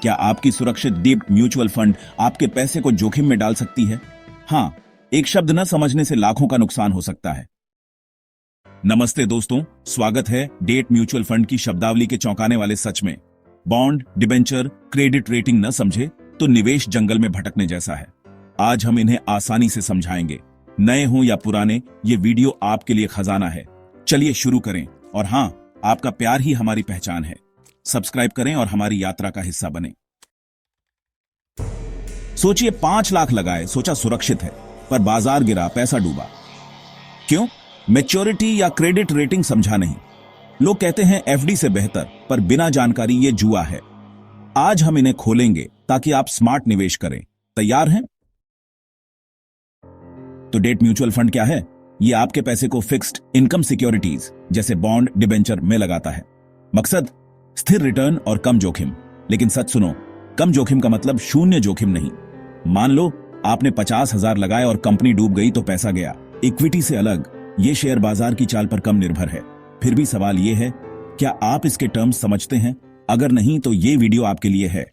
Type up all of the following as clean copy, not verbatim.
क्या आपकी सुरक्षित डीप म्यूचुअल फंड आपके पैसे को जोखिम में डाल सकती है? हाँ, एक शब्द न समझने से लाखों का नुकसान हो सकता है। नमस्ते दोस्तों, स्वागत है डेट म्यूचुअल फंड की शब्दावली के चौंकाने वाले सच में। बॉन्ड, डिबेंचर, क्रेडिट रेटिंग न समझे तो निवेश जंगल में भटकने जैसा है। आज हम इन्हें आसानी से समझाएंगे। नए हों या पुराने, ये वीडियो आपके लिए खजाना है। चलिए शुरू करें। और हाँ, आपका प्यार ही हमारी पहचान है। सब्सक्राइब करें और हमारी यात्रा का हिस्सा बने। सोचिए 5 लाख लगाए, सोचा सुरक्षित है, पर बाजार गिरा, पैसा डूबा। क्यों? मैच्योरिटी या क्रेडिट रेटिंग समझा नहीं। लोग कहते हैं एफडी से बेहतर, पर बिना जानकारी ये जुआ है। आज हम इन्हें खोलेंगे ताकि आप स्मार्ट निवेश करें। तैयार हैं? तो डेट म्यूचुअल फंड क्या है? ये आपके पैसे को फिक्स्ड इनकम सिक्योरिटीज जैसे बॉन्ड, डिबेंचर में लगाता है। मकसद स्थिर रिटर्न और कम जोखिम। लेकिन सच सुनो, कम जोखिम का मतलब शून्य जोखिम नहीं। मान लो आपने 50,000 लगाए और कंपनी डूब गई तो पैसा गया। इक्विटी से अलग, ये शेयर बाजार की चाल पर कम निर्भर है। फिर भी सवाल ये है, क्या आप इसके टर्म्स समझते हैं? अगर नहीं तो ये वीडियो आपके लिए है।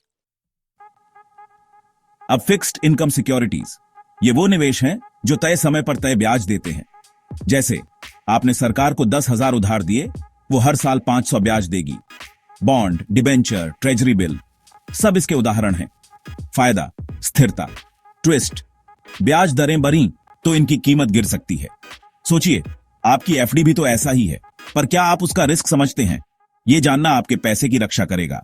अब फिक्स्ड इनकम सिक्योरिटीज, ये वो निवेश हैं जो तय समय पर तय ब्याज देते हैं। जैसे आपने सरकार को 10,000 उधार दिए, वो हर साल 500 ब्याज देगी। बॉन्ड, डिबेंचर, ट्रेजरी बिल, सब इसके उदाहरण हैं। फायदा स्थिरता। ट्विस्ट, ब्याज दरें बढ़ी तो इनकी कीमत गिर सकती है। सोचिए, आपकी एफडी भी तो ऐसा ही है, पर क्या आप उसका रिस्क समझते हैं? यह जानना आपके पैसे की रक्षा करेगा।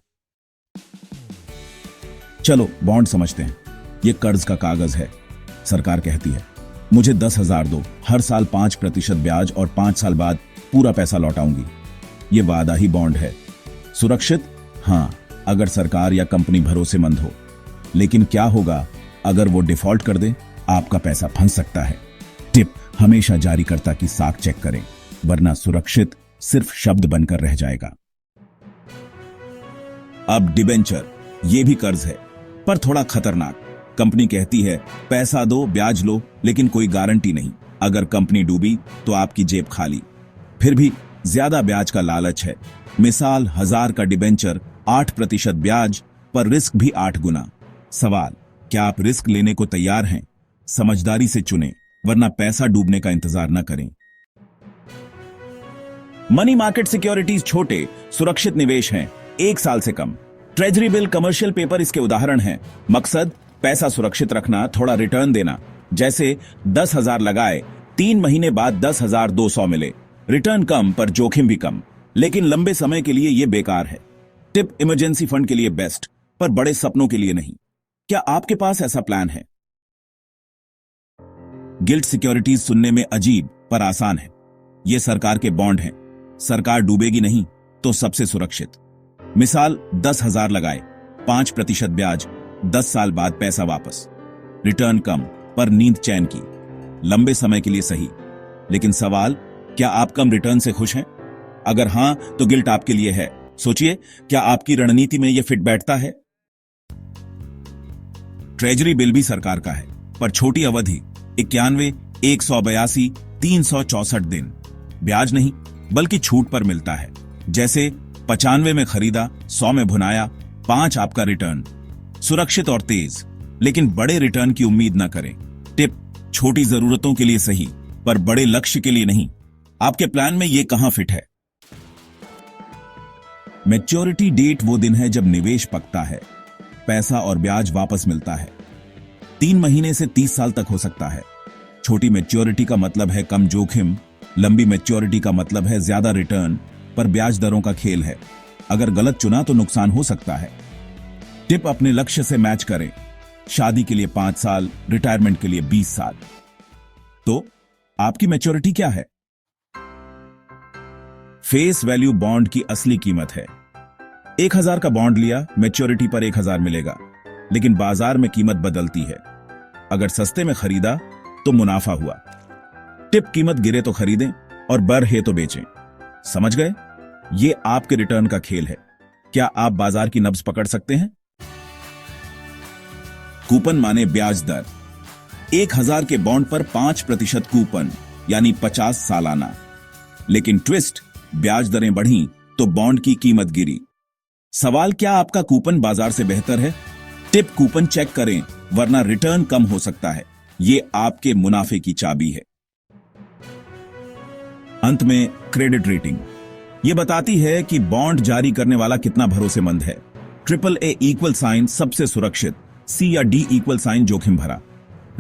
चलो बॉन्ड समझते हैं। यह कर्ज का कागज है। सरकार कहती है मुझे 10,000 दो, हर साल 5% ब्याज और 5 साल बाद पूरा पैसा लौटाऊंगी। यह वादा ही बॉन्ड है। सुरक्षित? हां, अगर सरकार या कंपनी भरोसेमंद हो। लेकिन क्या होगा अगर वो डिफॉल्ट कर दे? आपका पैसा फंस सकता है। टिप, हमेशा जारीकर्ता की साख चेक करें, वरना सुरक्षित सिर्फ शब्द बनकर रह जाएगा। अब डिबेंचर, ये भी कर्ज है, पर थोड़ा खतरनाक। कंपनी कहती है पैसा दो, ब्याज लो, लेकिन कोई गारंटी नहीं। अगर कंपनी डूबी तो आपकी जेब खाली। फिर भी ज्यादा ब्याज का लालच है। मिसाल, 1000 का डिबेंचर, 8% ब्याज, पर रिस्क भी 8 गुना। सवाल, क्या आप रिस्क लेने को तैयार हैं? समझदारी से चुनें, वरना पैसा डूबने का इंतजार न करें। मनी मार्केट सिक्योरिटीज छोटे, सुरक्षित निवेश हैं, 1 साल से कम। ट्रेजरी बिल, कमर्शियल पेपर इसके उदाहरण हैं। मकसद पैसा सुरक्षित रखना, थोड़ा रिटर्न देना। जैसे 10,000 लगाए, 3 महीने बाद 10,200 मिले। रिटर्न कम पर जोखिम भी कम, लेकिन लंबे समय के लिए यह बेकार है। टिप, इमरजेंसी फंड के लिए बेस्ट, पर बड़े सपनों के लिए नहीं। क्या आपके पास ऐसा प्लान है? गिल्ट सिक्योरिटीज सुनने में अजीब पर आसान है। ये सरकार के बॉन्ड हैं। सरकार डूबेगी नहीं तो सबसे सुरक्षित। मिसाल, 10,000 लगाए, 5% ब्याज, 10 साल बाद पैसा वापस। रिटर्न कम पर नींद चैन की। लंबे समय के लिए सही। लेकिन सवाल, क्या आप कम रिटर्न से खुश हैं? अगर हां, तो गिल्ट आपके लिए है। सोचिए, क्या आपकी रणनीति में यह फिट बैठता है? ट्रेजरी बिल भी सरकार का है, पर छोटी अवधि, 91, 182, 364 दिन। ब्याज नहीं, बल्कि छूट पर मिलता है। जैसे 95 में खरीदा, 100 में भुनाया, 5 आपका रिटर्न। सुरक्षित और तेज, लेकिन बड़े रिटर्न की उम्मीद न करें। टिप, छोटी जरूरतों के लिए सही, पर बड़े लक्ष्य के लिए नहीं। आपके प्लान में यह कहां फिट है? मैच्योरिटी डेट वो दिन है जब निवेश पकता है, पैसा और ब्याज वापस मिलता है। 3 महीने से 30 साल तक हो सकता है। छोटी मैच्योरिटी का मतलब है कम जोखिम, लंबी मैच्योरिटी का मतलब है ज्यादा रिटर्न, पर ब्याज दरों का खेल है। अगर गलत चुना तो नुकसान हो सकता है। टिप, अपने लक्ष्य से मैच करें। शादी के लिए 5 साल, रिटायरमेंट के लिए 20 साल। तो आपकी मैच्योरिटी क्या है? फेस वैल्यू बॉन्ड की असली कीमत है। 1,000 का बॉन्ड लिया, मैच्योरिटी पर 1,000 मिलेगा, लेकिन बाजार में कीमत बदलती है। अगर सस्ते में खरीदा तो मुनाफा हुआ। टिप, कीमत गिरे तो खरीदें और बढ़े तो बेचें। समझ गए? ये आपके रिटर्न का खेल है। क्या आप बाजार की नब्ज पकड़ सकते हैं? कूपन माने ब्याज दर। 1,000 के बॉन्ड पर 5% कूपन, यानी 50 सालाना। लेकिन ट्विस्ट, ब्याज दरें बढ़ी तो बॉन्ड की कीमत गिरी। सवाल, क्या आपका कूपन बाजार से बेहतर है? टिप, कूपन चेक करें वरना रिटर्न कम हो सकता है। ये आपके मुनाफे की चाबी है। अंत में क्रेडिट रेटिंग ये बताती है कि बॉन्ड जारी करने वाला कितना भरोसेमंद है। ट्रिपल ए इक्वल साइन सबसे सुरक्षित, सी या डी इक्वल साइन जोखिम भरा।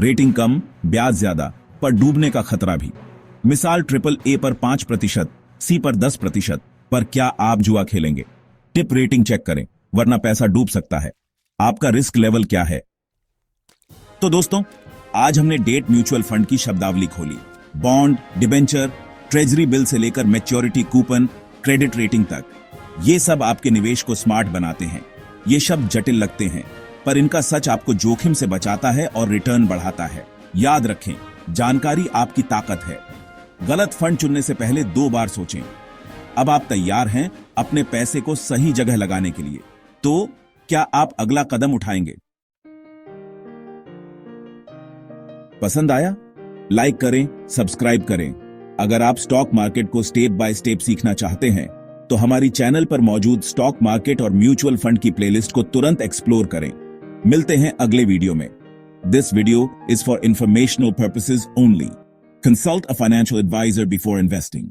रेटिंग कम, ब्याज ज्यादा, पर डूबने का खतरा भी। मिसाल, ट्रिपल ए पर 5%, सी पर 10%, पर क्या आप जुआ खेलेंगे? टिप, रेटिंग चेक करें वरना पैसा डूब सकता है। आपका रिस्क लेवल क्या है? तो दोस्तों, आज हमने डेट म्यूचुअल फंड की शब्दावली खोली। बॉन्ड, डिबेंचर, ट्रेजरी बिल से लेकर मैच्योरिटी कूपन, क्रेडिट रेटिंग तक, ये सब आपके निवेश को स्मार्ट बनाते हैं। ये शब्द जटिल लगते हैं, पर इनका सच आपको जोखिम से बचाता है और रिटर्न बढ़ाता है। याद रखें, जानकारी आपकी ताकत है। गलत फंड चुनने से पहले 2 बार सोचें। अब आप तैयार हैं अपने पैसे को सही जगह लगाने के लिए? तो क्या आप अगला कदम उठाएंगे? पसंद आया? लाइक करें, सब्सक्राइब करें। अगर आप स्टॉक मार्केट को स्टेप बाय स्टेप सीखना चाहते हैं तो हमारी चैनल पर मौजूद स्टॉक मार्केट और म्यूचुअल फंड की प्लेलिस्ट को तुरंत एक्सप्लोर करें। मिलते हैं अगले वीडियो में। This video is for informational purposes only. Consult a financial advisor before investing.